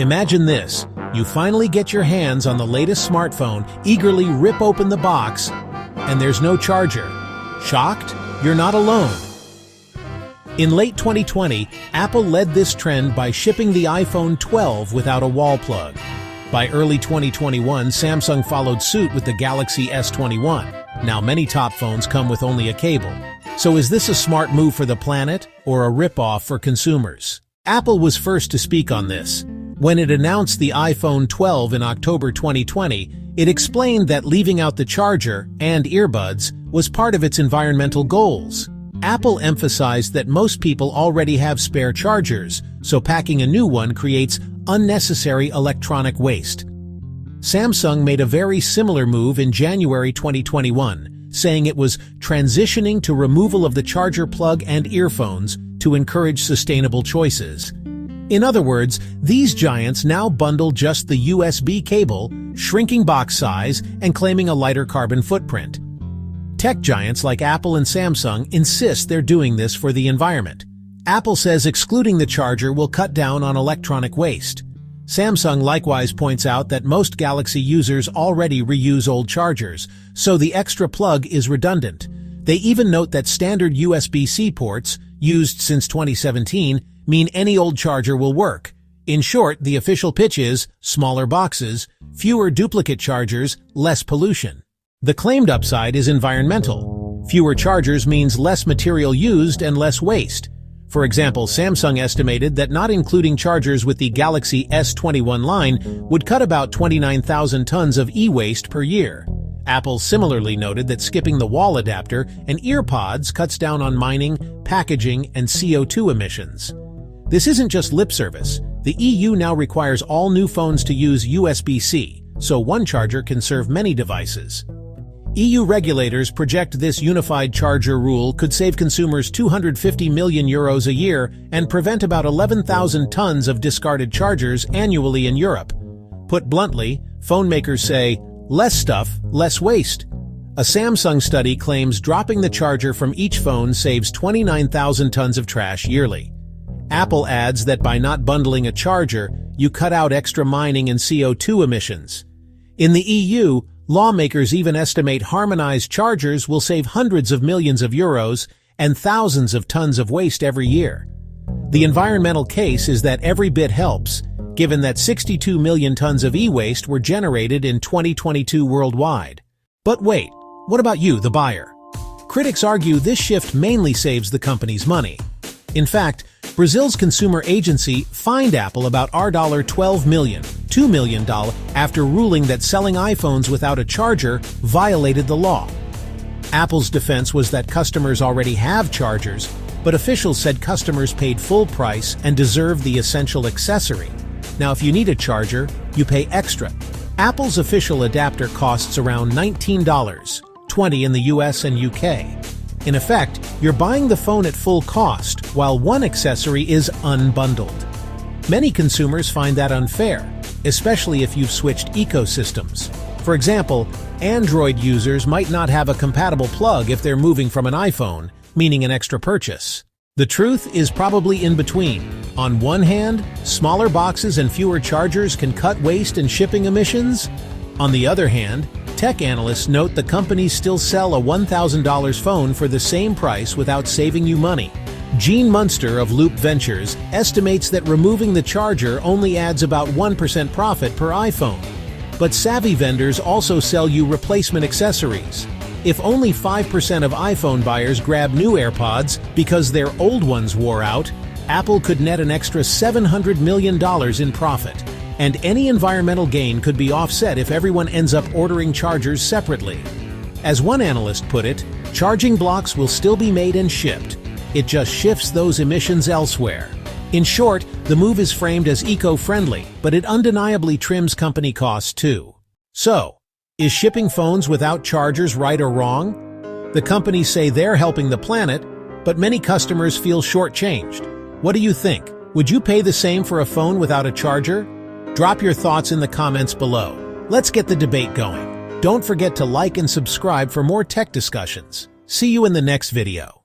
Imagine this. You finally get your hands on the latest smartphone, eagerly rip open the box, and there's no charger. Shocked? You're not alone. In late 2020, Apple led this trend by shipping the iPhone 12 without a wall plug. By early 2021, Samsung followed suit with the Galaxy S21. Now many top phones come with only a cable. So is this a smart move for the planet or a rip-off for consumers? Apple was first to speak on this. When it announced the iPhone 12 in October 2020, it explained that leaving out the charger and earbuds was part of its environmental goals. Apple emphasized that most people already have spare chargers, so packing a new one creates unnecessary electronic waste. Samsung made a very similar move in January 2021, saying it was transitioning to removal of the charger plug and earphones to encourage sustainable choices. In other words, these giants now bundle just the USB cable, shrinking box size, and claiming a lighter carbon footprint. Tech giants like Apple and Samsung insist they're doing this for the environment. Apple says excluding the charger will cut down on electronic waste. Samsung likewise points out that most Galaxy users already reuse old chargers, so the extra plug is redundant. They even note that standard USB-C ports, used since 2017, mean any old charger will work. In short, the official pitch is smaller boxes, fewer duplicate chargers, less pollution. The claimed upside is environmental. Fewer chargers means less material used and less waste. For example, Samsung estimated that not including chargers with the Galaxy S21 line would cut about 29,000 tons of e-waste per year. Apple similarly noted that skipping the wall adapter and earpods cuts down on mining, packaging, and CO2 emissions. This isn't just lip service. The EU now requires all new phones to use USB-C, so one charger can serve many devices. EU regulators project this unified charger rule could save consumers €250 million a year and prevent about 11,000 tons of discarded chargers annually in Europe. Put bluntly, phone makers say, less stuff, less waste. A Samsung study claims dropping the charger from each phone saves 29,000 tons of trash yearly. Apple adds that by not bundling a charger, you cut out extra mining and CO2 emissions. In the EU, lawmakers even estimate harmonized chargers will save hundreds of millions of euros and thousands of tons of waste every year. The environmental case is that every bit helps, given that 62 million tons of e-waste were generated in 2022 worldwide. But wait, what about you, the buyer? Critics argue this shift mainly saves the company's money. In fact, Brazil's consumer agency fined Apple about $12 million, $2 million, after ruling that selling iPhones without a charger violated the law. Apple's defense was that customers already have chargers, but officials said customers paid full price and deserved the essential accessory. Now, if you need a charger, you pay extra. Apple's official adapter costs around $19, $20 in the US and UK. In effect, you're buying the phone at full cost, while one accessory is unbundled. Many consumers find that unfair, especially if you've switched ecosystems. For example, Android users might not have a compatible plug if they're moving from an iPhone, meaning an extra purchase. The truth is probably in between. On one hand, smaller boxes and fewer chargers can cut waste and shipping emissions. On the other hand, tech analysts note the companies still sell a $1,000 phone for the same price without saving you money. Gene Munster of Loop Ventures estimates that removing the charger only adds about 1% profit per iPhone. But savvy vendors also sell you replacement accessories. If only 5% of iPhone buyers grab new AirPods because their old ones wore out, Apple could net an extra $700 million in profit. And any environmental gain could be offset if everyone ends up ordering chargers separately. As one analyst put it, charging blocks will still be made and shipped. It just shifts those emissions elsewhere. In short, the move is framed as eco-friendly, but it undeniably trims company costs too. So, is shipping phones without chargers right or wrong? The companies say they're helping the planet, but many customers feel shortchanged. What do you think? Would you pay the same for a phone without a charger? Drop your thoughts in the comments below. Let's get the debate going. Don't forget to like and subscribe for more tech discussions. See you in the next video.